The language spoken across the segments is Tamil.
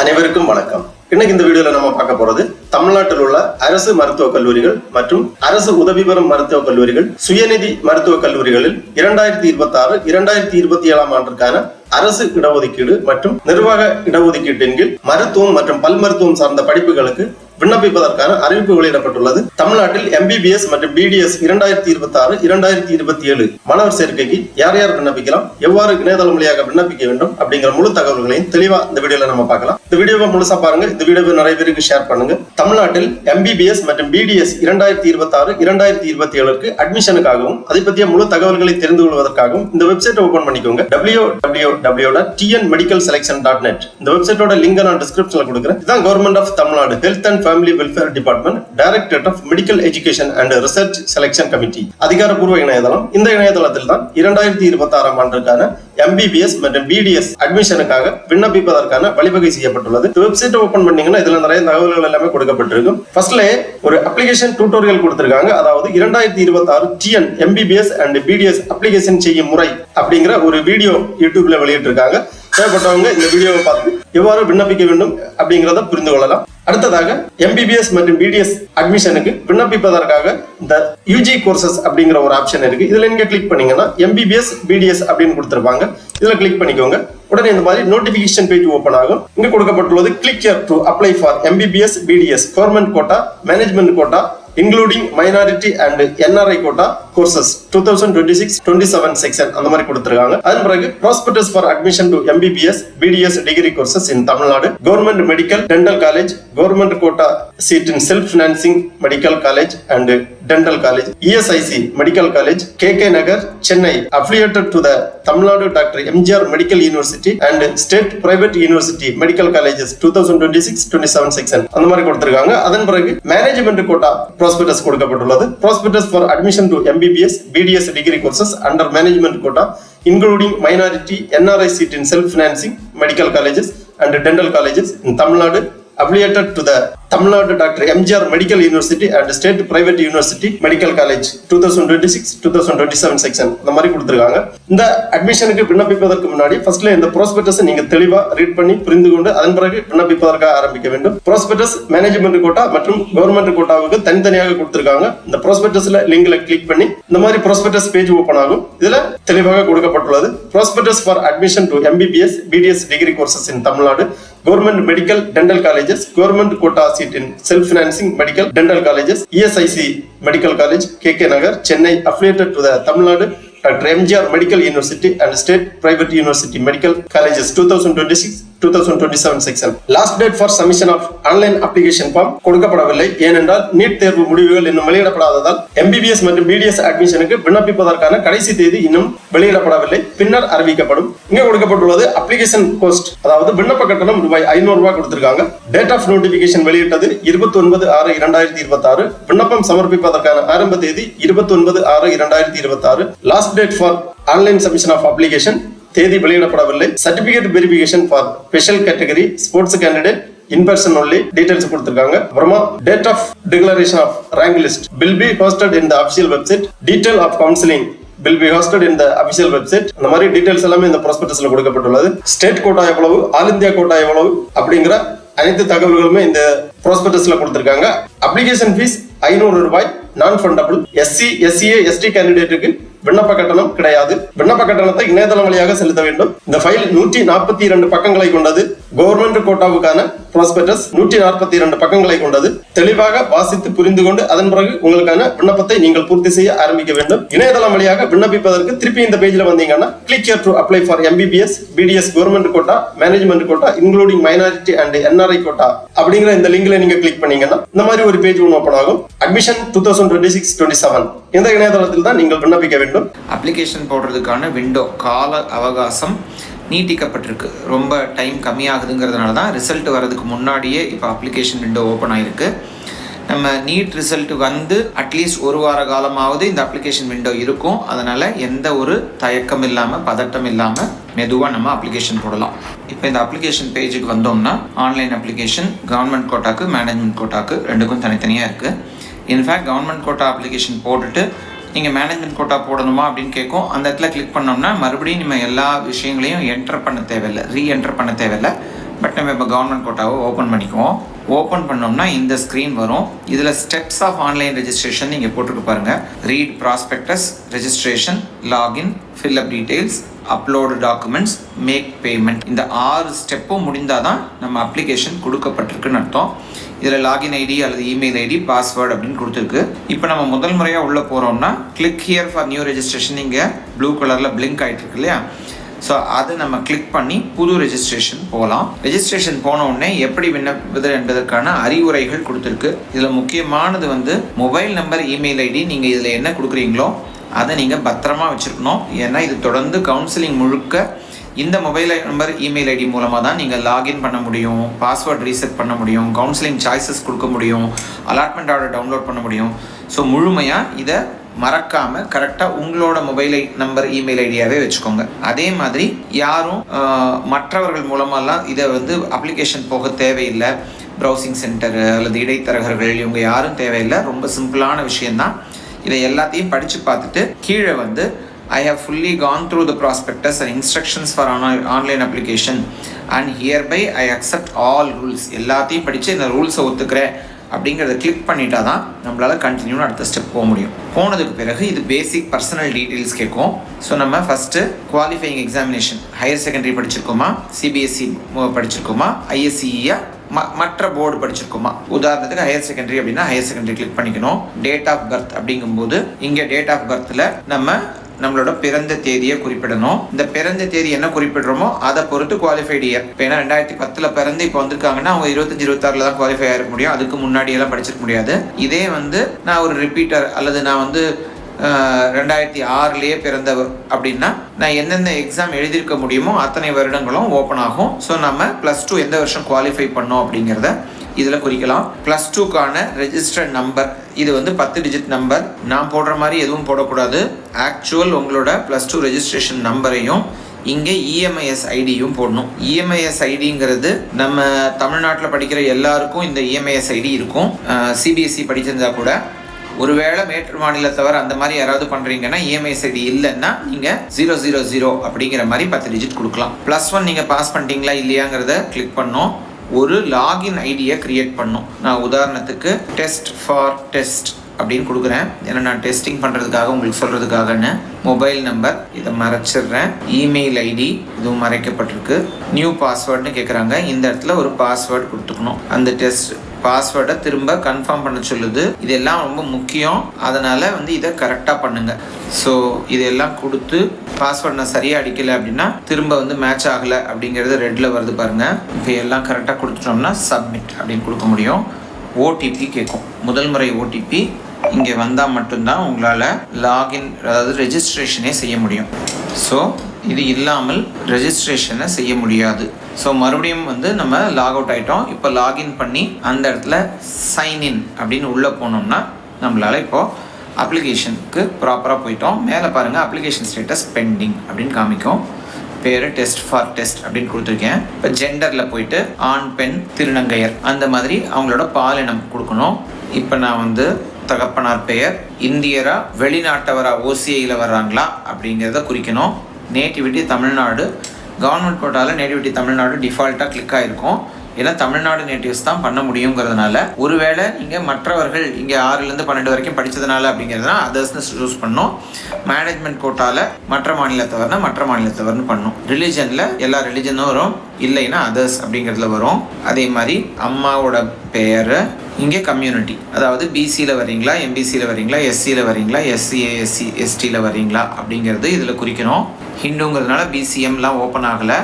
அனைவருக்கும் வணக்கம். இன்னைக்கு இந்த வீடியோல நம்ம பார்க்க போறது தமிழ்நாட்டில் உள்ள அரசு மருத்துவக் கல்லூரிகள் மற்றும் அரசு உதவி பெறும் மருத்துவக் கல்லூரிகள், சுயநிதி மருத்துவக் கல்லூரிகளில் 2026-2027 ஆண்டிற்கான அரசு இடஒதுக்கீடு மற்றும் நிர்வாக இடஒதுக்கீட்டின் கீழ் மருத்துவம் மற்றும் பல் மருத்துவம் சார்ந்த படிப்புகளுக்கு விண்ணப்பிப்பதற்கான அறிவிப்பு வெளியிடப்பட்டுள்ளது. தமிழ்நாட்டில் MBBS மற்றும் BDS 2026-2027 மாணவர் சேர்க்கைக்கு யார் யார் விண்ணப்பிக்கலாம், எவ்வாறு இணையதளம் வழியாக விண்ணப்பிக்க வேண்டும் அப்படிங்கிற முழு தகவல்களையும் தெளிவா இந்த வீடியோல நம்ம பார்க்கலாம். இந்த வீடியோவை முழுசா பாருங்க. இந்த வீடியோவை நிறைய பேருக்கு ஷேர் பண்ணுங்க. தமிழ்நாட்டில் MBBS மற்றும் BDS 2026-2027 அட்மிஷனுக்காகவும் அதை பற்றிய முழு தகவல்களை தெரிந்து கொள்வதற்காகவும் இந்த வெப்சைட்டை ஓபன் பண்ணிக்கோங்க. www.tnmedicalselection.net. இந்த வெப்சைட்டோட லிங்க் நான் டிஸ்கிரிப்ஷன்ல கொடுக்குறேன். இதுதான் government of Tamil Nadu health and family welfare department, directorate of medical education and research selection committee அதிகாரப்பூர்வ இணையதளம். இந்த இணையதளத்தில் தான் 2026 ஆண்டிற்கான MBBS மற்றும் BDS அட்மிஷனுக்காக விண்ணப்பிப்பதற்கான வழிவகை செய்யப்பட்டுள்ளது. வெப்சைட் ஓபன் பண்ணீங்கன்னா இதுல நிறைய தகவல்கள் எல்லாமே கொடுக்கப்பட்டிருக்கும். ஃபர்ஸ்ட்ல ஒரு அப்ளிகேஷன் டியூட்டோரியல் கொடுத்திருக்காங்க. அதாவது 2026 TN MBBS and BDS application செய்யும் முறை அப்படிங்கிற ஒரு வீடியோ யூடியூப்ல வெளியிட்டிருக்காங்க. தேவைப்பட்டவங்க இந்த வீடியோவை பார்த்து எவ்வாறு விண்ணப்பிக்க வேண்டும் அப்படிங்கிறத புரிந்து கொள்ளலாம். அடுத்ததாக MBBS மற்றும் BDS அட்மிஷனுக்கு விண்ணப்பிப்பதற்காக இந்த UG கோர்சஸ் அப்படிங்கிற ஒரு ஆப்ஷன் இருக்கு. இதுல நீங்க கிளிக் பண்ணீங்கன்னா MBBS BDS அப்படின்னு கொடுத்திருப்பாங்க. இதுல கிளிக் பண்ணிக்கோங்க. உடனே இந்த மாதிரி நோட்டிபிகேஷன் பேஜ் ஓபன் ஆகும். இங்க கொடுக்கப்பட்டுள்ளது click here to apply for MBBS BDS government quota, management quota including minority and NRI quota courses 2026-27 section அந்த மாதிரி கொடுத்திருக்காங்க. அதன் பிறகு prospectus for admission to MBBS BDS degree courses in Tamil Nadu, government medical dental college, government quota seat in self financing medical college and dental college, ESIC medical college, KK Nagar, Chennai, affiliated to the Tamil Nadu Dr. MGR Medical University and State Private University Medical Colleges 2026-27 section அந்த மாதிரி கொடுத்திருக்காங்க. அதன் பிறகு management quota prospectus கொடுக்கப்பட்டுள்ளது. prospectus for admission to MBBS BDS degree courses under management quota including minority NRI seat in self financing medical colleges and dental colleges in Tamil Nadu affiliated to the Tamil Nadu Dr. MGR Medical University and State Private University Medical College 2026-2027 section அந்த மாதிரி கொடுத்திருக்காங்க. இந்த அட்மிஷனுக்கு விண்ணப்பிப்பதற்கு முன்னாடி ஃபர்ஸ்ட்ல இந்த ப்ராஸ்பெக்டஸ் நீங்க தெளிவா ரீட் பண்ணி புரிந்து கொண்டு அதன் பிறகு விண்ணப்பிப்பதற்காக ஆரம்பிக்க வேண்டும். ப்ராஸ்பெக்டஸ் மேனேஜ்மெண்ட் கோட்டா மற்றும் கவர்மெண்ட் கோட்டாவுக்கு தனித்தனியாக கொடுத்திருக்காங்க. இந்த ப்ராஸ்பெக்டஸ்ல லிங்க்ல கிளிக் பண்ணி இந்த மாதிரி ப்ராஸ்பெக்டஸ் பேஜ் ஓபன் ஆகும். இதுல தெளிவாக கொடுக்கப்பட்டுள்ளது prospectus for admission to MBBS BDS degree courses in Tamil Nadu, government medical dental colleges, government quota seat in self financing medical dental colleges, ESIC medical college, KK Nagar, Chennai, affiliated to the Tamil Nadu Dr. MGR Medical University and State Private University Medical Colleges 2026-2027 section. Last date for submission of online application form கொடுக்கப்படவில்லை. ஏனென்றால் நீட் தேர்வு முடிவுகள் இன்னும் வெளியிடப்படாததால் MBBS மற்றும் BDS அட்மிஷனுக்கு விண்ணப்பிப்பதற்கான கடைசி தேதி இன்னும் வெளியிடப்படவில்லை. பின்னர் அறிவிக்கப்படும். இங்க கொடுக்கப்பட்டுள்ளது அப்ளிகேஷன் கோஸ்ட், அதாவது விண்ணப்ப கட்டணம் ₹500 கொடுத்திருக்காங்க. டேட் ஆஃப் நோட்டிபிகேஷன் வெளியிட்டது 29/6/2026. விண்ணப்பம் சமர்ப்பிப்பதற்கான ஆரம்ப தேதி 29/6/2026. Last date for online submission of application தேதி வெளியிடப்படவில்லை. Certificate verification for special category sports candidate in person only details கொடுத்திருக்காங்க. அப்புறமா date of declaration of rank list will be hosted in the official website. Detail of counseling will be hosted in the official website. அந்த மாதிரி டீடைல்ஸ் எல்லாமே இந்த ப்ராஸ்பெக்டஸ்ல கொடுக்கப்பட்டுள்ளது. ஸ்டேட் கோட்டா எவ்வளவு, ஆல் இந்தியா கோட்டா எவ்வளவு அப்படிங்கிற அனைத்து தகவல்களுமே இந்த ப்ராஸ்பெக்டஸ்ல கொடுத்திருக்காங்க. அப்ளிகேஷன் ஃபீஸ் ₹500, நான் ஃபண்டபிள். SC SCA ST கேண்டிடேட்டுக்கு விண்ணப்ப கட்டணம் கிடையாது. விண்ணப்ப கட்டணத்தை இணையதளம் வழியாக செலுத்த வேண்டும். இந்த ஃபைல் 142 பக்கங்களை கொண்டது. கவர்மெண்ட் கோட்டாவுக்கான ப்ராஸ்பெக்டஸ் 142 பக்கங்களை கொண்டது. தெளிவாக வாசித்து புரிந்து கொண்டு அதன் பிறகு உங்களுக்கான விண்ணப்பத்தை நீங்கள் பூர்த்தி செய்ய ஆரம்பிக்க வேண்டும். இணையதளம் வழியாக விண்ணப்பிப்பதற்கு திருப்பி இந்த பேஜ்ல வந்தீங்கன்னா click here to apply for MBBS BDS government quota, management quota including minority and NRI quota அப்படிங்கிற இந்த லிங்க்ல நீங்க கிளிக் பண்ணீங்கன்னா இந்த மாதிரி ஒரு பேஜ் ஒன்று ஓபன் ஆகும். அட்மிஷன் 2026-27 இந்த இணையதளத்தில் தான் நீங்கள் விண்ணப்பிக்க வேண்டும். அப்ளிகேஷன் போடுறதுக்கான விண்டோ கால அவகாசம் நீட்டிக்கப்பட்டிருக்கு. ரொம்ப டைம் கம்மியாகுதுங்கிறதுனால தான் ரிசல்ட் வரதுக்கு முன்னாடியே இப்போ அப்ளிகேஷன் விண்டோ ஓப்பன் ஆகிருக்கு. நம்ம நீட் ரிசல்ட் வந்து அட்லீஸ்ட் ஒரு வார காலமாவது இந்த அப்ளிகேஷன் விண்டோ இருக்கும். அதனால் எந்த ஒரு தயக்கம் இல்லாமல் பதட்டம் இல்லாமல் மெதுவாக நம்ம அப்ளிகேஷன் போடலாம். இப்போ இந்த அப்ளிகேஷன் பேஜுக்கு வந்தோம்னா ஆன்லைன் அப்ளிகேஷன் கவர்மெண்ட் கோட்டாக்கு, மேனேஜ்மெண்ட் கோட்டாக்கு ரெண்டுக்கும் தனித்தனியாக இருக்குது. இன்ஃபேக்ட் கவர்மெண்ட் கோட்டா அப்ளிகேஷன் போட்டுட்டு நீங்கள் மேனேஜ்மெண்ட் கோட்டா போடணுமா அப்படின்னு கேட்கும். அந்த இடத்துல கிளிக் பண்ணோம்னா மறுபடியும் நம்ம எல்லா விஷயங்களையும் என்டர் பண்ண தேவையில்லை, ரீஎன்டர் பண்ண தேவையில்லை. பட் நம்ம இப்போ கவர்மெண்ட் கோட்டாவை ஓப்பன் பண்ணிக்குவோம். ஓப்பன் பண்ணோம்னா இந்த ஸ்க்ரீன் வரும். இதில் ஸ்டெப்ஸ் ஆஃப் ஆன்லைன் ரெஜிஸ்ட்ரேஷன் நீங்கள் போட்டுருக்கு பாருங்கள். Read prospectus, registration, login, fill up details, upload documents, make payment. இந்த 6 ஸ்டெப்பும் முடிந்தால் தான் நம்ம அப்ளிகேஷன் கொடுக்கப்பட்டிருக்குன்னு அர்த்தம். இதில் லாகின் ஐடி அல்லது இமெயில் ஐடி, பாஸ்வேர்டு அப்படின்னு கொடுத்துருக்கு. இப்போ நம்ம முதல் முறையாக உள்ளே போகிறோம்னா click here for new registration இங்கே ப்ளூ கலரில் பிளிங்க் ஆகிட்டு இருக்கு இல்லையா? ஸோ அது நம்ம கிளிக் பண்ணி புது ரெஜிஸ்ட்ரேஷன் போகலாம். ரெஜிஸ்ட்ரேஷன் போன உடனே எப்படி விண்ணப்பிப்பது என்பதற்கான அறிவுரைகள் கொடுத்துருக்கு. இதில் முக்கியமானது வந்து மொபைல் நம்பர், இமெயில் ஐடி. நீங்கள் இதில் என்ன கொடுக்குறீங்களோ அதை நீங்கள் பத்திரமா வச்சுருக்கணும். ஏன்னா இது தொடர்ந்து கவுன்சிலிங் முழுக்க இந்த மொபைல் நம்பர், இமெயில் ஐடி மூலமாக தான் நீங்கள் லாகின் பண்ண முடியும், பாஸ்வேர்ட் ரீசெட் பண்ண முடியும், கவுன்சிலிங் சாய்ஸஸ் கொடுக்க முடியும், அலாட்மெண்ட் ஆர்டர் டவுன்லோட் பண்ண முடியும். ஸோ முழுமையாக இதை மறக்காமல் கரெக்டாக உங்களோட மொபைல் நம்பர், இமெயில் ஐடியாவே வச்சுக்கோங்க. அதே மாதிரி யாரும் மற்றவர்கள் மூலமாலாம் இதை வந்து அப்ளிகேஷன் போக தேவையில்லை. ப்ரௌசிங் சென்டரு அல்லது இடைத்தரகர்கள் இவங்க யாரும் தேவையில்லை. ரொம்ப சிம்பிளான விஷயந்தான். இதை எல்லாத்தையும் படித்து பார்த்துட்டு கீழே வந்து I have fully gone through the prospectus and instructions for online application and hereby I accept all rules. எல்லாத்தையும் படித்து இந்த ரூல்ஸை ஒத்துக்கிறேன் அப்படிங்கிறத கிளிக் பண்ணிட்டா தான் நம்மளால் கண்டினியூன்னு அடுத்த ஸ்டெப் போக முடியும். போனதுக்கு பிறகு இது பேசிக் பர்சனல் டீட்டெயில்ஸ் கேட்கும். ஸோ நம்ம first qualifying examination, higher secondary படிச்சிருக்கோமா, சிபிஎஸ்சி படிச்சிருக்கோமா, ஐஎஸ்சிஇயா, மற்ற போர்டு படிச்சிருக்கோமா. உதாரணத்துக்கு ஹையர் செகண்டரி அப்படின்னா ஹையர் செகண்டரி கிளிக் பண்ணிக்கணும். டேட் ஆஃப் பர்த் அப்படிங்கும்போது இங்கே டேட் ஆஃப் பர்த்தில் நம்மளோட பிறந்த தேதியை குறிப்பிடணும். இந்த பிறந்த தேதி என்ன குறிப்பிடுறோமோ அதை பொறுத்து குவாலிஃபைடு இயர். இப்போ ஏன்னா 2010 பிறந்து இப்போ வந்திருக்காங்கன்னா அவங்க 25-26 தான் குவாலிஃபை ஆகிருக்க முடியும். அதுக்கு முன்னாடியெல்லாம் படிச்சிருக்க முடியாது. இதே வந்து நான் ஒரு ரிப்பீட்டர் அல்லது நான் வந்து 2006 பிறந்தவர் அப்படின்னா நான் எந்தெந்த எக்ஸாம் எழுதியிருக்க முடியுமோ அத்தனை வருடங்களும் ஓப்பன் ஆகும். ஸோ நம்ம +2 எந்த வருஷம் குவாலிஃபை பண்ணோம் அப்படிங்கிறத இதில் குறிக்கலாம். +2க்கான ரெஜிஸ்டர்ட் நம்பர், இது வந்து 10 டிஜிட் நம்பர். நான் போடுற மாதிரி எதுவும் போடக்கூடாது. ஆக்சுவல் உங்களோட +2 ரெஜிஸ்ட்ரேஷன் நம்பரையும் இங்கே இஎம்ஐஎஸ் ஐடியும் போடணும். இஎம்ஐஎஸ் ஐடிங்கிறது நம்ம தமிழ்நாட்டில் படிக்கிற எல்லாருக்கும் இந்த இஎம்ஐஎஸ் ஐடி இருக்கும். சிபிஎஸ்சி படிச்சிருந்தா கூட, ஒருவேளை மேற்று மாநிலத்தவர் அந்த மாதிரி யாராவது பண்ணுறீங்கன்னா இஎம்ஐஎஸ் ஐடி இல்லைன்னா நீங்கள் 000 அப்படிங்கிற மாதிரி 10 டிஜிட் கொடுக்கலாம். +1 நீங்கள் பாஸ் பண்ணிட்டீங்களா இல்லையாங்கிறத கிளிக் பண்ணோம். ஒரு லாகின் ஐடியை க்ரியேட் பண்ணோம். நான் உதாரணத்துக்கு டெஸ்ட் ஃபார் டெஸ்ட் அப்படின்னு கொடுக்குறேன். ஏன்னா நான் டெஸ்டிங் பண்ணுறதுக்காக உங்களுக்கு சொல்கிறதுக்காகன்னு. மொபைல் நம்பர் இதை மறைச்சிடுறேன். இமெயில் ஐடி இதுவும் மறைக்கப்பட்டிருக்கு. நியூ பாஸ்வேர்டுன்னு கேட்குறாங்க. இந்த இடத்துல ஒரு பாஸ்வேர்டு கொடுத்துக்கணும். அந்த டெஸ்ட் பாஸ்வேர்டை திரும்ப கன்ஃபார்ம் பண்ண சொல்லுது. இதெல்லாம் ரொம்ப முக்கியம். அதனால் வந்து இதை கரெக்டாக பண்ணுங்கள். ஸோ இதெல்லாம் கொடுத்து பாஸ்வேர்டு நான் சரியாக அடிக்கலை அப்படின்னா திரும்ப வந்து மேட்ச் ஆகலை அப்படிங்கிறது ரெட்டில் வருது பாருங்கள். இப்போ எல்லாம் கரெக்டாக கொடுத்துட்டோம்னா சப்மிட் அப்படின்னு கொடுக்க முடியும். ஓடிபி கேட்கும். முதல் முறை ஓடிபி இங்கே வந்தால் மட்டும்தான் உங்களால் லாகின், அதாவது ரெஜிஸ்ட்ரேஷனே செய்ய முடியும். ஸோ இது இல்லாமல் ரெஜிஸ்ட்ரேஷனை செய்ய முடியாது. ஸோ மறுபடியும் வந்து நம்ம லாக் அவுட் ஆகிட்டோம். இப்போ லாகின் பண்ணி அந்த இடத்துல சைன்இன் அப்படின்னு உள்ளே போனோம்னா நம்மளால் இப்போது அப்ளிகேஷனுக்கு ப்ராப்பராக போயிட்டோம். மேலே பாருங்கள் அப்ளிகேஷன் ஸ்டேட்டஸ் பெண்டிங் அப்படின்னு காமிக்கும். பேர் டெஸ்ட் ஃபார் டெஸ்ட் அப்படின்னு கொடுத்துருக்கேன். இப்போ ஜெண்டரில் போயிட்டு ஆண், பெண், திருநங்கையர் அந்த மாதிரி அவங்களோட பாலினம் கொடுக்கணும். இப்போ நான் வந்து தகப்பனார் பெயர் இந்தியரா, வெளிநாட்டவரா, ஓசிஐயில் வர்றாங்களா அப்படிங்கிறத குறிக்கணும். நேட்டிவிட்டி தமிழ்நாடு. கவர்மெண்ட் கோட்டாவில் நேட்டிவிட்டி தமிழ்நாடு டிஃபால்ட்டாக கிளிக் ஆகிருக்கும். ஏன்னா தமிழ்நாடு நேட்டிவ்ஸ் தான் பண்ண முடியுங்கிறதுனால, ஒருவேளை நீங்கள் மற்றவர்கள் இங்கே 6லேருந்து 12 வரைக்கும் படித்ததுனால அப்படிங்கிறதுனா அதர்ஸ்னு சூஸ் பண்ணோம். மேனேஜ்மெண்ட் கோட்டாவில் மற்ற மாநிலத்தவர்னா மற்ற மாநிலத்தவர்னு பண்ணோம். ரிலிஜனில் எல்லா ரிலிஜனும் வரும், இல்லைன்னா அதர்ஸ் அப்படிங்கிறதுல வரும். அதே மாதிரி அம்மாவோட பெயர் இங்கே கம்யூனிட்டி, அதாவது பிசியில் வரீங்களா, எம்பிசியில் வரீங்களா, எஸ்சியில் வரீங்களா, எஸ்சிஏ, எஸ்சி, எஸ்டியில் வரீங்களா அப்படிங்கிறது இதில் குறிக்கணும். ஹிந்துங்கிறதுனால பிசிஎம்லாம் ஓப்பன் ஆகலை.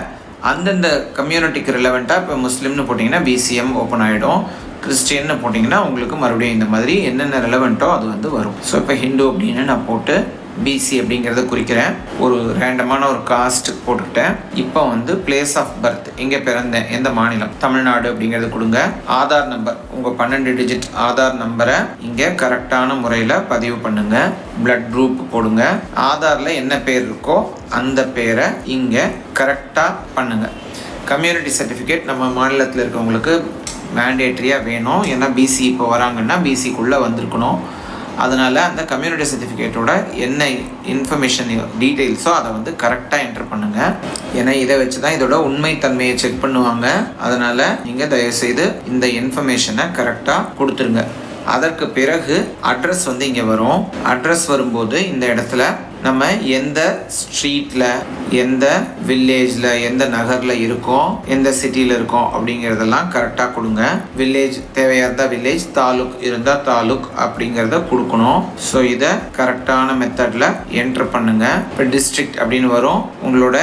அந்தந்த கம்யூனிட்டிக்கு ரிலவெண்ட்டாக இப்போ முஸ்லீம்னு போட்டிங்கன்னா பிசிஎம் ஓப்பன் ஆகிடும். கிறிஸ்டியன்னு போட்டிங்கன்னா உங்களுக்கு மறுபடியும் இந்த மாதிரி என்னென்ன ரிலவெண்ட்டோ அது வந்து வரும். ஸோ இப்போ ஹிந்து அப்படின்னு நான் போட்டு பிசி அப்படிங்கிறத குறிக்கிறேன். ஒரு ரேண்டமான ஒரு காஸ்ட் போட்டுக்கிட்டேன். இப்போ வந்து பிளேஸ் ஆஃப் பர்த், எங்கே பிறந்தேன், எந்த மாநிலம், தமிழ்நாடு அப்படிங்கிறது கொடுங்க. ஆதார் நம்பர், உங்கள் 12 டிஜிட் ஆதார் நம்பரை இங்கே கரெக்டான முறையில் பதிவு பண்ணுங்க. பிளட் குரூப் போடுங்க. ஆதாரில் என்ன பேர் இருக்கோ அந்த பேரை இங்கே கரெக்டாக பண்ணுங்க. கம்யூனிட்டி சர்டிஃபிகேட் நம்ம மாநிலத்தில் இருக்கவங்களுக்கு மேண்டேட்ரியாக வேணும். ஏன்னா பிசி இப்போ வராங்கன்னா பிசிக்குள்ளே வந்திருக்கணும். அதனால் அந்த கம்யூனிட்டி சர்டிஃபிகேட்டோட என்ன இன்ஃபர்மேஷன் டீட்டெயில்ஸோ அதை வந்து கரெக்டாக என்டர் பண்ணுங்கள். ஏன்னா இதை வச்சு தான் இதோட உண்மைத்தன்மையை செக் பண்ணுவாங்க. அதனால் நீங்கள் தயவுசெய்து இந்த இன்ஃபர்மேஷனை கரெக்டாக கொடுத்துருங்க. அதற்கு பிறகு அட்ரஸ் வந்து இங்கே வரும். அட்ரஸ் வரும்போது இந்த இடத்துல நம்ம எந்த ஸ்ட்ரீட்டில், எந்த வில்லேஜில், எந்த நகரில் இருக்கோம், எந்த சிட்டியில் இருக்கோம் அப்படிங்கிறதெல்லாம் கரெக்டாக கொடுங்க. வில்லேஜ் தேவையாக இருந்தால் வில்லேஜ், தாலுக் இருந்தால் தாலுக் அப்படிங்கிறத கொடுக்கணும். ஸோ இதை கரெக்டான மெத்தடில் என்ட்ரு பண்ணுங்கள். இப்போ டிஸ்ட்ரிக்ட் அப்படின்னு வரும். உங்களோட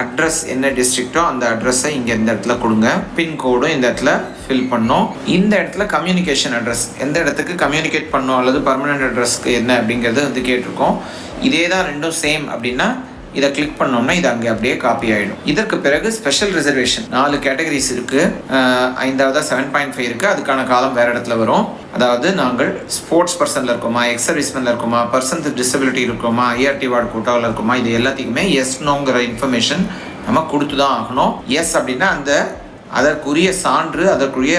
அட்ரஸ் என்ன டிஸ்ட்ரிக்டோ அந்த அட்ரஸை இங்கே இந்த இடத்துல கொடுங்க. பின்கோடும் இந்த இடத்துல ஃபில் பண்ணோம். இந்த இடத்துல கம்யூனிகேஷன் அட்ரஸ், எந்த இடத்துக்கு கம்யூனிகேட் பண்ணோம் அல்லது பர்மனெண்ட் அட்ரஸ்க்கு என்ன அப்படிங்கிறது வந்து கேட்டிருக்கோம். இதே தான் ரெண்டும் சேம் அப்படின்னா இதை கிளிக் பண்ணோம்னா இது அங்கே அப்படியே காப்பி ஆகிடும். இதற்கு பிறகு ஸ்பெஷல் ரிசர்வேஷன் 4 கேட்டகரிஸ் இருக்குது. 5வது 7.5 இருக்குது. அதுக்கான காலம் வேறு இடத்துல வரும். அதாவது நாங்கள் ஸ்போர்ட்ஸ் பர்சனில் இருக்கோமா, எக்ஸ் சர்வீஸ்மேனில் இருக்கோமா, பர்சன் வித் டிசபிலிட்டி இருக்கோமா, ஐஆர்டி வார்டு கோட்டாவில் இருக்கோமா, இது எல்லாத்துக்குமே எஸ் நோங்கிற இன்ஃபர்மேஷன் நம்ம கொடுத்து தான் ஆகணும். எஸ் அப்படின்னா அதற்குரிய சான்று, அதற்குரிய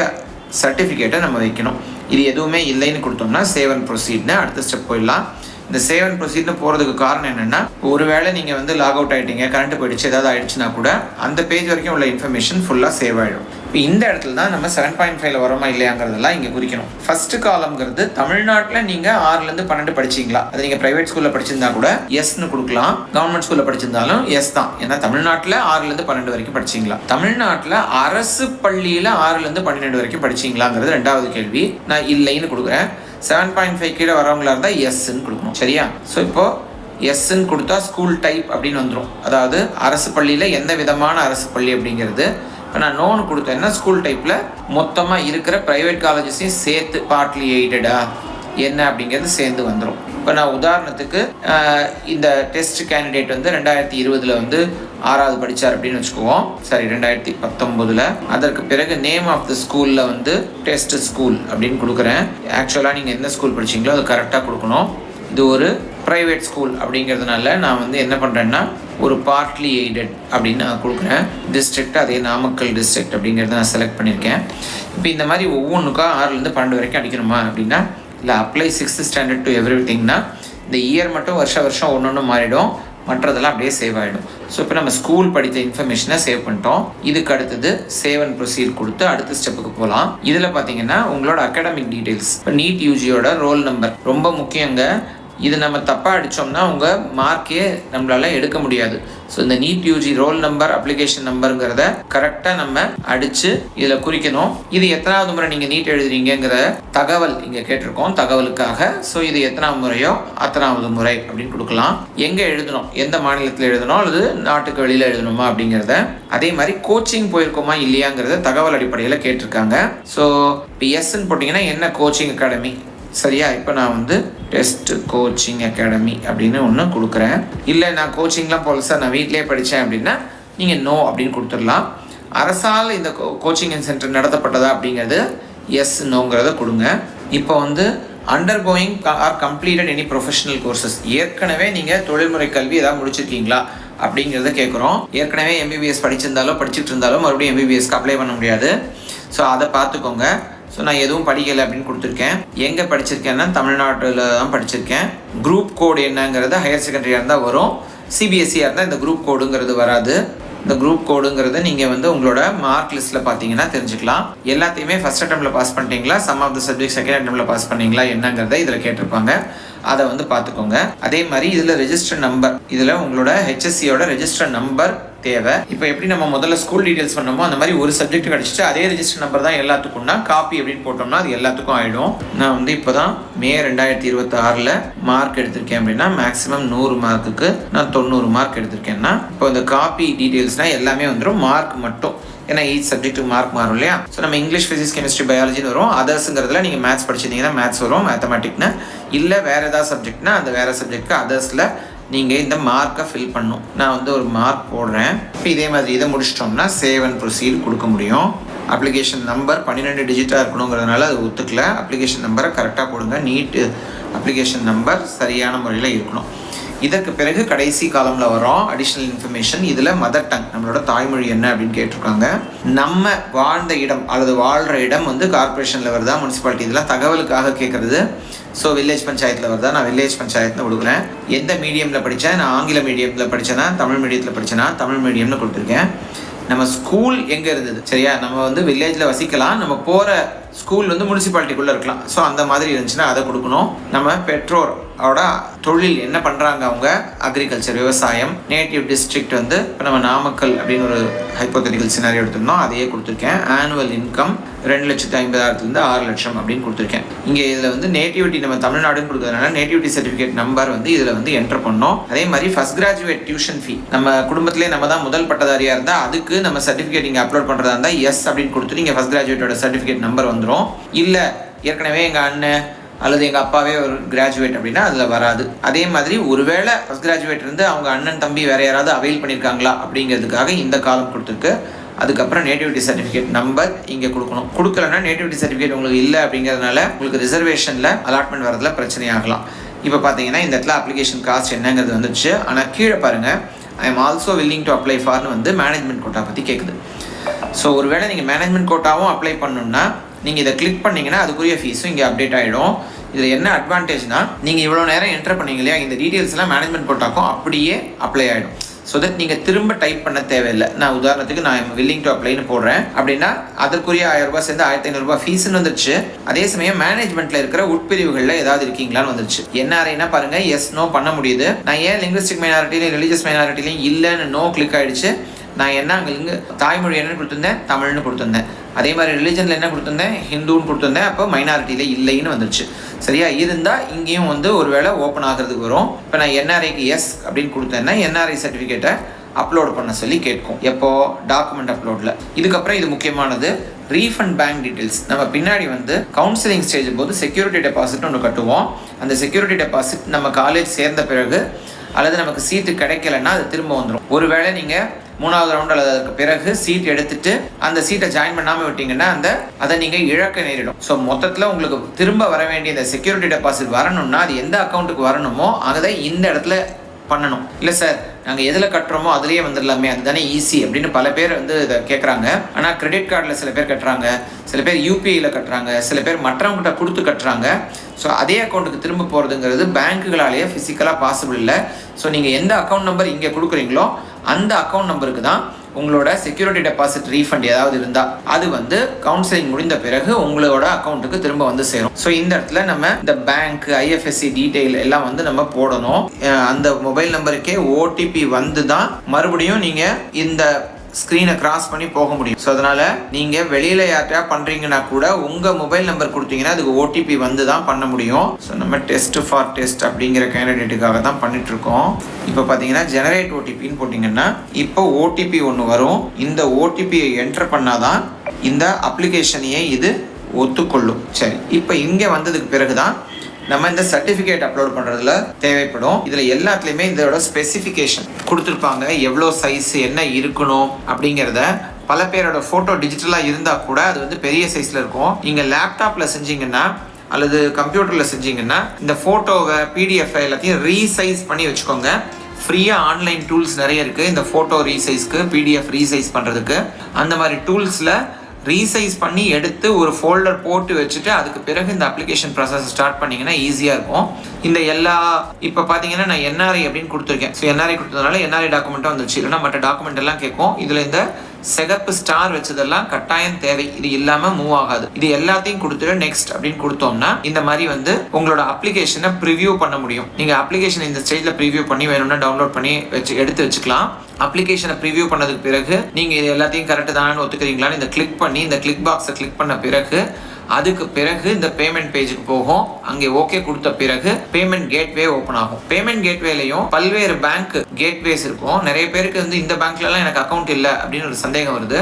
சர்டிஃபிகேட்டை நம்ம வைக்கணும். இது எதுவுமே இல்லைன்னு கொடுத்தோம்னா சேவ் அண்ட் ப்ரொசீட்னு அடுத்த ஸ்டெப் போயிடலாம். இந்த சேவ் அண்ட் ப்ரொசீட்னு போகிறதுக்கு காரணம் என்னென்னா, ஒருவேளை நீங்கள் வந்து லாக் அவுட் ஆகிட்டீங்க, கரண்ட் போயிடுச்சு, ஏதாவது ஆயிடுச்சுன்னா கூட அந்த பேஜ் வரைக்கும் உள்ள இன்ஃபர்மேஷன் ஃபுல்லாக சேவ் ஆகிடும். இப்போ இந்த இடத்துல தான் நம்ம 7.5 வரோமா இல்லையாங்கிறதெல்லாம் இங்கே குறிக்கணும். ஃபர்ஸ்ட் காலம்ங்கிறது தமிழ்நாட்டில் நீங்கள் 6லேருந்து 12 படிச்சிங்களா, அது நீங்கள் ப்ரைவேட் ஸ்கூலில் படிச்சிருந்தா கூட எஸ்ன்னு கொடுக்கலாம். கவர்மெண்ட் ஸ்கூலில் படிச்சிருந்தாலும் எஸ் தான். ஏன்னா தமிழ்நாட்டில் 6லேருந்து 12 வரைக்கும் படிச்சிங்களா. தமிழ்நாட்டில் அரசு பள்ளியில் 6லேருந்து 12 வரைக்கும் படிச்சிங்களாங்கிறது 2வது கேள்வி. நான் இல்லைன்னு கொடுக்குறேன். 7.5 கீழே வரவங்களா இருந்தால் எஸ்ன்னு கொடுக்கணும். சரியா? ஸோ இப்போது எஸ்ன்னு கொடுத்தா ஸ்கூல் டைப் அப்படின்னு வந்துடும். அதாவது அரசு பள்ளியில் எந்த விதமான அரசு பள்ளி அப்படிங்கிறது. இப்போ நான் நோன்னு கொடுத்தேன்னா ஸ்கூல் டைப்பில் மொத்தமாக இருக்கிற ப்ரைவேட் காலேஜஸையும் சேர்த்து பார்ட்லி எய்டடா என்ன அப்படிங்கிறது சேர்ந்து வந்துடும். இப்போ நான் உதாரணத்துக்கு இந்த டெஸ்ட் கேண்டிடேட் வந்து 2020 வந்து 6வது படித்தார் அப்படின்னு வச்சுக்குவோம். சரி, 2019 அதற்கு பிறகு நேம் ஆஃப் த ஸ்கூலில் வந்து டெஸ்ட் ஸ்கூல் அப்படின்னு கொடுக்குறேன். ஆக்சுவலாக நீங்கள் எந்த ஸ்கூல் படிச்சிங்களோ அது கரெக்டாக கொடுக்கணும். இது ஒரு ப்ரைவேட் ஸ்கூல் அப்படிங்கிறதுனால நான் வந்து என்ன பண்ணுறேன்னா ஒரு பார்ட்லி எய்டட் அப்படின்னு நான் கொடுக்குறேன். டிஸ்ட்ரிக்ட் அதே நாமக்கல் டிஸ்ட்ரிக்ட் அப்படிங்கிறத நான் செலக்ட் பண்ணியிருக்கேன். இப்போ இந்த மாதிரி ஒவ்வொன்றுக்கும் 6லேருந்து 12 வரைக்கும் அடிக்கணுமா அப்படின்னா இல்லை, அப்ளை 6th ஸ்டாண்டர்ட் டு எவ்ரிதிங்னா இந்த இயர் மட்டும் வருஷம் ஒன்று மாறிடும், மற்றதெல்லாம் அப்படியே சேவ் ஆகிடும். ஸோ இப்போ நம்ம ஸ்கூல் படித்த இன்ஃபர்மேஷனை சேவ் பண்ணிட்டோம். இதுக்கு அடுத்தது சேவ் அண்ட் ப்ரொசீட் கொடுத்து அடுத்த ஸ்டெப்புக்கு போகலாம். இதில் பார்த்தீங்கன்னா உங்களோட அகாடமிக் டீட்டெயில்ஸ், இப்போ நீட் யூஜியோட ரோல் நம்பர் ரொம்ப முக்கியங்க. இது நம்ம தப்பாக அடித்தோம்னா உங்கள் மார்க்கே நம்மளால் எடுக்க முடியாது. ஸோ இந்த NEET UG roll number, application நம்பருங்கிறத கரெக்டாக நம்ம அடித்து இதில் குறிக்கணும். இது எத்தனாவது முறை நீங்கள் நீட் எழுதுறீங்கிற தகவல் இங்கே கேட்டிருக்கோம், தகவலுக்காக. ஸோ இது எத்தனாவது முறையோ அத்தனாவது முறை அப்படின்னு கொடுக்கலாம். எங்கே எழுதணும், எந்த மாநிலத்தில் எழுதணும் அல்லது நாட்டுக்கு வெளியில் எழுதணுமா அப்படிங்கிறத. அதே மாதிரி கோச்சிங் போயிருக்கோமா இல்லையாங்கிறத தகவல் அடிப்படையில் கேட்டிருக்காங்க. ஸோ இப்போ எஸ்ன்னு போட்டிங்கன்னா என்ன கோச்சிங் அகாடமி. சரியா? இப்போ நான் வந்து டெஸ்ட் கோச்சிங் அகாடமி அப்படின்னு ஒன்று கொடுக்குறேன். இல்லை நான் கோச்சிங்லாம் போல சார், நான் வீட்டிலே படித்தேன் அப்படின்னா நீங்கள் நோ அப்படின்னு கொடுத்துடலாம். அரசால் இந்த கோச்சிங் சென்டர் நடத்தப்பட்டதா அப்படிங்கிறது எஸ் நோங்கிறத கொடுங்க. இப்போ வந்து undergoing or completed any professional courses, ஏற்கனவே நீங்கள் தொழில்முறை கல்வி ஏதாவது முடிச்சிருக்கீங்களா அப்படிங்கிறத கேட்குறோம். ஏற்கனவே எம்பிபிஎஸ் படிச்சுட்டு இருந்தாலும் மறுபடியும் எம்பிபிஎஸ்க்கு அப்ளை பண்ண முடியாது. ஸோ அதை பார்த்துக்கோங்க. ஸோ நான் எதுவும் படிக்கலை அப்படின்னு கொடுத்துருக்கேன். எங்கே படிச்சிருக்கேன்னா தமிழ்நாட்டில் தான் படிச்சிருக்கேன். குரூப் கோடு என்னங்கிறது ஹையர் செகண்டரியாக இருந்தால் வரும். சிபிஎஸ்சியாக இருந்தால் இந்த குரூப் கோடுங்கிறது வராது. இந்த குரூப் கோடுங்கிறத நீங்கள் வந்து உங்களோட மார்க் லிஸ்ட்டில் பார்த்தீங்கன்னா தெரிஞ்சுக்கலாம். எல்லாத்தையுமே ஃபஸ்ட் அட்டெம்ப்டில் பாஸ் பண்ணிட்டீங்களா, some of the subject second அட்டெம்ப்டில் பாஸ் பண்ணீங்களா என்னங்கிறத இதில் கேட்டிருப்பாங்க. அதை வந்து பார்த்துக்கோங்க. அதே மாதிரி இதில் ரெஜிஸ்டர் நம்பர், இதில் உங்களோட ஹெச்எஸ்சியோட ரெஜிஸ்டர் நம்பர் தேவை. இப்போ எப்படி நம்ம முதல்ல ஸ்கூல் டீட்டெயில்ஸ் பண்ணோமோ அந்த மாதிரி ஒரு சப்ஜெக்ட் கிடச்சிட்டு அதே ரெஜிஸ்டர் நம்பர் தான் எல்லாத்துக்கும்னா காப்பி அப்படின்னு போட்டோம்னா அது எல்லாத்துக்கும் ஆகிடும். நான் வந்து இப்போ தான் மே 2026 மார்க் எடுத்திருக்கேன் அப்படின்னா மேக்ஸிமம் 100 மார்க்குக்கு நான் 90 மார்க் எடுத்திருக்கேன்னா இப்போ இந்த காப்பி டீட்டெயில்ஸ்னால் எல்லாமே வந்துடும். மார்க் மட்டும், ஏன்னா ஈச் சப்ஜெக்ட்டுக்கு மார்க் மாறும் இல்லையா. ஸோ நம்ம இங்கிலீஷ், ஃபிசிக்ஸ், கெமிஸ்ட்ரி, பயாலஜின்னு வரும். அதர்ஸுங்கிறதுல நீங்கள் மேத்ஸ் படிச்சிருந்தீங்கன்னா மேத்ஸ் வரும், மேத்தமெட்டிக்னா. இல்லை வேறு ஏதாவது சப்ஜெக்ட்னா அந்த வேறு சப்ஜெக்ட்டுக்கு அதர்ஸில் நீங்கள் இந்த மார்க்கை ஃபில் பண்ணணும். நான் வந்து ஒரு மார்க் போடுறேன். இப்போ இதே மாதிரி இதை முடிச்சிட்டோம்னா சேவ் அண்ட் ப்ரொசீட் கொடுக்க முடியும். அப்ளிகேஷன் நம்பர் 12 டிஜிட்டாக இருக்கணுங்கிறதுனால அது ஒத்துக்கல. அப்ளிகேஷன் நம்பரை கரெக்டாக போடுங்க. நீட் அப்ளிகேஷன் நம்பர் சரியான முறையில் இருக்கணும். இதற்கு பிறகு கடைசி காலம்ல வரோம் அடிஷ்னல் இன்ஃபர்மேஷன். இதுல மதர் டங் நம்மளோட தாய்மொழி என்ன அப்படின்னு கேட்டிருக்காங்க. நம்ம வாழ்ந்த இடம் அல்லது வாழ்ற இடம் வந்து கார்பரேஷன்ல வருதா முனிசிபாலிட்டி, இதெல்லாம் தகவலுக்காக கேட்கறது. ஸோ வில்லேஜ் பஞ்சாயத்தில் வருதா, நான் வில்லேஜ் பஞ்சாயத்தில் கொடுக்குறேன். எந்த மீடியமில் படித்தேன், நான் ஆங்கில மீடியமில் படித்தேன்னா தமிழ் மீடியத்தில் படித்தேன்னா தமிழ் மீடியம்னு கொடுத்துருக்கேன். நம்ம ஸ்கூல் எங்கே இருந்தது, சரியா, நம்ம வந்து வில்லேஜில் வசிக்கலாம், நம்ம போகிற ஸ்கூல் வந்து முனிசிபாலிட்டிக்குள்ளே இருக்கலாம். ஸோ அந்த மாதிரி இருந்துச்சுன்னா அதை கொடுக்கணும். நம்ம பெற்றோரோட தொழில் என்ன பண்ணுறாங்க, அவங்க அக்ரிகல்ச்சர் விவசாயம். நேட்டிவ் டிஸ்ட்ரிக்ட் வந்து இப்போ நம்ம நாமக்கல் அப்படின்னு ஒரு ஹைப்போதெட்டிக்கல் சினாரியோ எடுத்திருந்தோம், அதையே கொடுத்துருக்கேன். ஆனுவல் இன்கம் 2,50,000 6 லட்சம் அப்படின்னு கொடுத்துருக்கேன். இங்கே இதில் வந்து நேட்டிவிட்டி நம்ம தமிழ்நாடுன்னு கொடுக்குறதுனால நேட்டிவிட்டி சர்டிஃபிகேட் நம்பர் வந்து இதில் வந்து என்டர் பண்ணோம். அதே மாதிரி ஃபர்ஸ்ட் கிராஜுவேட் டியூஷன் ஃபீ, நம்ம குடும்பத்திலே நம்ம தான் முதல் பட்டதாரியாக இருந்தால் அதுக்கு நம்ம சர்டிஃபிகேட் இங்கே அப்லோட் பண்ணுறதா இருந்தால் எஸ் அப்படின்னு கொடுத்துட்டு இங்கே ஃபர்ஸ்ட் கிராஜுவேட்டோட சர்டிஃபிகேட் நம்பர் வந்துடும். இல்லை ஏற்கனவே எங்கள் அண்ணன் அல்லது எங்கள் அப்பாவே ஒரு கிராஜுவேட் அப்படின்னா அதில் வராது. அதே மாதிரி ஒருவேளை ஃபர்ஸ்ட் கிராஜுவேட் இருந்து அவங்க அண்ணன் தம்பி வேற யாராவது அவைல் பண்ணியிருக்காங்களா அப்படிங்கிறதுக்காக இந்த காலம் கொடுத்துருக்கு. அதுக்கப்புறம் நேட்டிவிட்டி சர்டிஃபிகேட் நம்பர் இங்கே கொடுக்கணும். கொடுக்கலன்னா நேட்டிவிட்டி சர்டிஃபிகேட் உங்களுக்கு இல்லை அப்படிங்கிறதுனால உங்களுக்கு ரிசர்வேஷனில் அலாட்மெண்ட் வரதுல பிரச்சனை ஆகலாம். இப்போ பார்த்தீங்கன்னா இந்த இடத்துல அப்ளிகேஷன் காஸ்ட் என்னங்கிறது வந்துடுச்சு. ஆனால் கீழே பாருங்கள், I am also willing to apply ஃபார்னு வந்து மேனேஜ்மெண்ட் கோட்டா பற்றி கேட்குது. ஸோ ஒருவேளை நீங்கள் மேனேஜ்மெண்ட் கோட்டாவும் அப்ளை பண்ணணும்னா நீங்கள் இதை கிளிக் பண்ணிங்கன்னா அதுக்குரிய ஃபீஸும் இங்கே அப்டேட் ஆகிடும். இதில் என்ன அட்வான்டேஜ்னா, நீங்கள் இவ்வளோ நேரம் என்டர் பண்ணீங்க இல்லையா, இந்த டீட்டெயில்ஸ்லாம் மேனேஜ்மெண்ட் கோட்டாக்கும் அப்படியே அப்ளை ஆகிடும். ஸோ தட் நீங்கள் திரும்ப டைப் பண்ண தேவையில்லை. நான் உதாரணத்துக்கு நான் வில்லிங் டு அப்ளைன்னு போடுறேன் அப்படின்னா அதற்குரிய 1000 ரூபாய் சேர்ந்து 1500 ஃபீஸ்ன்னு வந்துருச்சு. அதே சமயம் மேனேஜ்மெண்ட்டில் இருக்கிற உட்பிரிவுகளில் ஏதாவது இருக்கீங்களான்னு வந்துருச்சு. என்ஆர்ஐனா பாருங்கள், எஸ் நோ பண்ண முடியுது. நான் ஏன் லிங்குவிஸ்டிக் மைனாரிட்டிலையும் ரிலீஜியஸ் மைனாரிட்டிலையும் இல்லைன்னு நோ கிளிக் ஆகிடுச்சு. நான் என்ன அங்கே தாய்மொழி என்னன்னு கொடுத்துருந்தேன், தமிழ்னு கொடுத்துருந்தேன். அதே மாதிரி ரிலிஜனில் என்ன கொடுத்துருந்தேன், ஹிந்துன்னு கொடுத்துருந்தேன். அப்போ மைனாரிட்டியில் இல்லைன்னு வந்துருச்சு. சரியா, இருந்தால் இங்கேயும் வந்து ஒரு வேளை ஓப்பன் ஆகிறதுக்கு வரும். இப்போ நான் என்ஆர்ஐக்கு எஸ் அப்படின்னு கொடுத்தேன்னா என்ஆர்ஐ சர்டிஃபிகேட்டை அப்லோட் பண்ண சொல்லி கேட்கும். எப்போ, டாக்குமெண்ட் அப்லோடில். இதுக்கப்புறம் இது முக்கியமானது, ரீஃபண்ட் பேங்க் டீட்டெயில்ஸ். நம்ம பின்னாடி வந்து கவுன்சிலிங் ஸ்டேஜ் போது செக்யூரிட்டி டெபாசிட்னு ஒன்று கட்டுவோம். அந்த செக்யூரிட்டி டெபாசிட் நம்ம காலேஜ் சேர்ந்த பிறகு அல்லது நமக்கு சீட்டு கிடைக்கலன்னா அது திரும்ப வந்துடும். ஒருவேளை நீங்கள் 3வது ரவுண்ட் அல்லது அதுக்கு பிறகு சீட் எடுத்துட்டு அந்த சீட்டை ஜாயின் பண்ணாமல் விட்டீங்கன்னா அதை நீங்கள் இழக்க நேரிடும். ஸோ மொத்தத்தில் உங்களுக்கு திரும்ப வர வேண்டிய இந்த செக்யூரிட்டி டெபாசிட் வரணும்னா அது எந்த அக்கௌண்ட்டுக்கு வரணுமோ அதை இந்த இடத்துல பண்ணணும். இல்லை சார் நாங்கள் எதில் கட்டுறோமோ அதுலேயே வந்துடலாமே, அதுதானே ஈஸி அப்படின்னு பல பேர் வந்து இதை கேட்குறாங்க. ஆனால் கிரெடிட் கார்டில் சில பேர் கட்டுறாங்க, சில பேர் யூபிஐயில் கட்டுறாங்க, சில பேர் மற்றவங்ககிட்ட கொடுத்து கட்டுறாங்க. ஸோ அதே அக்கௌண்ட்டுக்கு திரும்ப போகிறதுங்கிறது பேங்க்குகளாலேயே ஃபிசிக்கலாக பாசிபிள் இல்லை. ஸோ நீங்கள் எந்த அக்கௌண்ட் நம்பர் இங்கே கொடுக்குறீங்களோ அந்த அக்கௌண்ட் நம்பருக்கு தான் உங்களோட செக்யூரிட்டி டெபாசிட் ரீஃபண்ட் ஏதாவது இருந்தால் அது வந்து கவுன்சிலிங் முடிந்த பிறகு உங்களோட அக்கௌண்ட்டுக்கு திரும்ப வந்து சேரும். ஸோ இந்த இடத்துல நம்ம இந்த பேங்க் ஐஎஃப்எஸ்சி டீட்டெயில் எல்லாம் வந்து நம்ம போடணும். அந்த மொபைல் நம்பருக்கே ஓடிபி வந்து தான் மறுபடியும் நீங்கள் இந்த ஸ்க்ரீனை கிராஸ் பண்ணி போக முடியும். ஸோ அதனால் நீங்கள் வெளியில் யார்ட்டா பண்ணுறீங்கன்னா கூட உங்கள் மொபைல் நம்பர் கொடுத்தீங்கன்னா அதுக்கு ஓடிபி வந்து தான் பண்ண முடியும். ஸோ நம்ம டெஸ்ட் ஃபார் டெஸ்ட் அப்படிங்கிற கேண்டிடேட்டுக்காக தான் பண்ணிகிட்ருக்கோம். இப்போ பார்த்தீங்கன்னா ஜெனரேட் ஓடிபின்னு போட்டிங்கன்னா இப்போ ஓடிபி ஒன்று வரும். இந்த ஓடிபியை என்டர் பண்ணாதான் இந்த அப்ளிகேஷனையே இது ஒத்துக்கொள்ளும். சரி, இப்போ இங்கே வந்ததுக்கு பிறகு தான் நம்ம இந்த சர்டிஃபிகேட் அப்லோட் பண்ணுறதுல தேவைப்படும். இதில் எல்லாத்துலேயுமே இதோட ஸ்பெசிஃபிகேஷன் கொடுத்துருப்பாங்க, எவ்வளோ சைஸ் என்ன இருக்கணும் அப்படிங்கிறத. பல பேரோட ஃபோட்டோ டிஜிட்டலாக இருந்தால் கூட அது வந்து பெரிய சைஸில் இருக்கும். நீங்கள் லேப்டாப்பில் செஞ்சீங்கன்னா அல்லது கம்ப்யூட்டரில் செஞ்சீங்கன்னா இந்த ஃபோட்டோவை பிடிஎஃப் எல்லாத்தையும் ரீசைஸ் பண்ணி வச்சுக்கோங்க. ஃப்ரீயாக ஆன்லைன் டூல்ஸ் நிறைய இருக்குது இந்த ஃபோட்டோ ரீசைஸ்க்கு, பிடிஎஃப் ரீசைஸ் பண்ணுறதுக்கு. அந்த மாதிரி டூல்ஸில் ரீசைஸ் பண்ணி எடுத்து ஒரு ஃபோல்டர் போட்டு வச்சுட்டு அதுக்கு பிறகு இந்த அப்ளிகேஷன் ப்ராசஸ் ஸ்டார்ட் பண்ணிங்கன்னா ஈஸியாக இருக்கும். இந்த எல்லா இப்போ பார்த்தீங்கன்னா நான் என்ஆர்ஐ அப்படின்னு கொடுத்துருக்கேன். ஸோ என்ஆர்ஐ கொடுத்ததுனால என்ஆர்ஐ டாக்குமெண்ட்டாக வந்துச்சு. இல்லைனா மற்ற டாக்குமெண்ட் எல்லாம் கேட்கும். இதில் இந்த சிகப்பு ஸ்டார் வச்சதெல்லாம் கட்டாயம் தேவை, இது இல்லாமல் மூவ் ஆகாது. இது எல்லாத்தையும் கொடுத்துட்டு நெக்ஸ்ட் அப்படின்னு கொடுத்தோம்னா இந்த மாதிரி வந்து உங்களோட அப்ளிகேஷனை ப்ரிவியூ பண்ண முடியும். நீங்கள் அப்ளிகேஷன் இந்த ஸ்டேஜில் ப்ரிவியூ பண்ணி வேணும்னா டவுன்லோட் பண்ணி எடுத்து வச்சுக்கலாம். அப்ளிகேஷனை ப்ரிவியூ பண்ணதுக்கு பிறகு நீங்கள் இது எல்லாத்தையும் கரெக்டு தானே ஒத்துக்கிறீங்களான்னு இந்த கிளிக் பண்ணி இந்த கிளிக் பாக்ஸை கிளிக் பண்ண பிறகு அதுக்கு பிறகு இந்த பேமெண்ட் பேஜுக்கு போகும். அங்கே ஓகே கொடுத்த பிறகு பேமெண்ட் கேட்வே ஓப்பன் ஆகும். பேமெண்ட் கேட்வேலையும் பல்வேறு பேங்க் கேட்வேஸ் இருக்கும். நிறைய பேருக்கு வந்து இந்த பேங்க்லலாம் எனக்கு அக்கௌண்ட் இல்லை அப்படின்னு ஒரு சந்தேகம் வருது.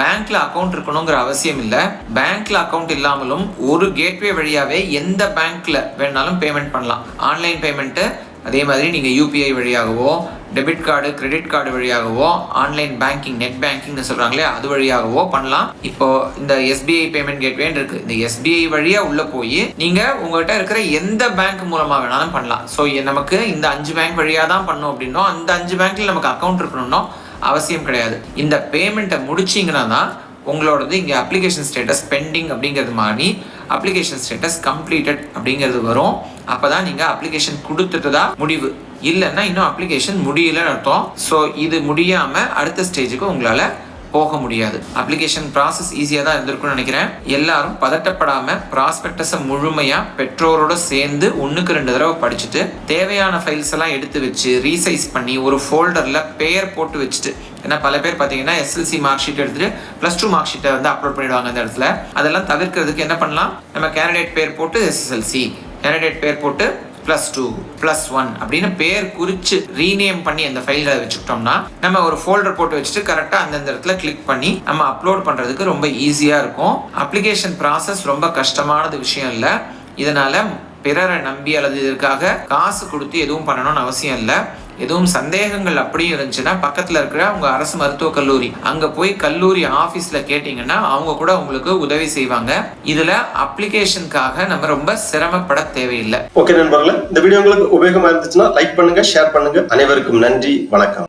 பேங்க்ல அக்கௌண்ட் இருக்கணுங்கிற அவசியம் இல்லை. பேங்க்ல அக்கௌண்ட் இல்லாமலும் ஒரு கேட்வே வழியாவே எந்த பேங்க்ல வேணாலும் பேமெண்ட் பண்ணலாம். ஆன்லைன் பேமெண்ட்டு அதே மாதிரி நீங்கள் யூபிஐ வழியாகவோ, டெபிட் கார்டு, கிரெடிட் கார்டு வழியாகவோ, ஆன்லைன் பேங்கிங், நெட் பேங்கிங்னு சொல்கிறாங்களே அது வழியாகவோ பண்ணலாம். இப்போ இந்த எஸ்பிஐ பேமெண்ட் கேட்வேன்னு இருக்குது. இந்த எஸ்பிஐ வழியாக உள்ளே போய் நீங்கள் உங்கள்கிட்ட இருக்கிற எந்த பேங்க் மூலமாக வேணாலும் பண்ணலாம். ஸோ நமக்கு இந்த 5 பேங்க் வழியாக தான் பண்ணோம் அப்படின்னோ, அந்த 5 பேங்க்கில் நமக்கு அக்கௌண்ட் இருக்கணும்னோ அவசியம் கிடையாது. இந்த பேமெண்ட்டை முடிச்சிங்கன்னா தான் உங்களோடது இங்கே அப்ளிகேஷன் ஸ்டேட்டஸ் பெண்டிங் அப்படிங்கிறது மாதிரி அப்ளிகேஷன் ஸ்டேட்டஸ் கம்ப்ளீட்டட் அப்படிங்கிறது வரும். அப்போ தான் நீங்கள் அப்ளிகேஷன் கொடுத்துட்டு தான் முடிவு, இல்லைன்னா இன்னும் அப்ளிகேஷன் முடியலன்னு அர்த்தம். ஸோ இது முடியாமல் அடுத்த ஸ்டேஜுக்கு உங்களால் போக முடியாது. அப்ளிகேஷன் ப்ராசஸ் ஈஸியாக தான் இருந்திருக்கும்னு நினைக்கிறேன். எல்லாரும் பதட்டப்படாமல் ப்ராஸ்பெக்டஸை முழுமையாக பெற்றோரோட சேர்ந்து 1க்கு 2 தடவை படிச்சுட்டு தேவையான ஃபைல்ஸ் எல்லாம் எடுத்து வச்சு ரீசைஸ் பண்ணி ஒரு ஃபோல்டரில் பெயர் போட்டு வச்சுட்டு, ஏன்னா பல பேர் பார்த்தீங்கன்னா எஸ்எல்சி மார்க் ஷீட் எடுத்துட்டு +2 மார்க் ஷீட்டை வந்து அப்லோட் பண்ணிடுவாங்க. அந்த இடத்துல அதெல்லாம் தவிர்க்கிறதுக்கு என்ன பண்ணலாம், நம்ம கேண்டிடேட் பேர் போட்டு எஸ்எஸ்எல்சி, கேண்டிடேட் பேர் போட்டு +2, +1 அப்படின்னு பேர் குறித்து ரீநேம் பண்ணி அந்த ஃபைல்களை வச்சுக்கிட்டோம்னா நம்ம ஒரு ஃபோல்டர் போட்டு வச்சுட்டு கரெக்டாக அந்தந்த இடத்துல கிளிக் பண்ணி நம்ம அப்லோட் பண்ணுறதுக்கு ரொம்ப ஈஸியாக இருக்கும். அப்ளிகேஷன் ப்ராசஸ் ரொம்ப கஷ்டமானது விஷயம் இல்லை. இதனால் பிறரை நம்பி அல்லது இதற்காக காசு கொடுத்து எதுவும் பண்ணணும்னு அவசியம் இல்லை. எதுவும் சந்தேகங்கள் அப்படியும் இருந்துச்சுன்னா பக்கத்தில் இருக்கிற உங்கள் அரசு மருத்துவக் கல்லூரி அங்கே போய் கல்லூரி ஆஃபீஸில் கேட்டிங்கன்னா அவங்க கூட உங்களுக்கு உதவி செய்வாங்க. இதில் அப்ளிகேஷனுக்காக நம்ம ரொம்ப சிரமப்பட தேவையில்லை. ஓகே நண்பர்களே, இந்த வீடியோ உங்களுக்கு உபயோகமாக இருந்துச்சுன்னா லைக் பண்ணுங்க, ஷேர் பண்ணுங்க. அனைவருக்கும் நன்றி, வணக்கம்.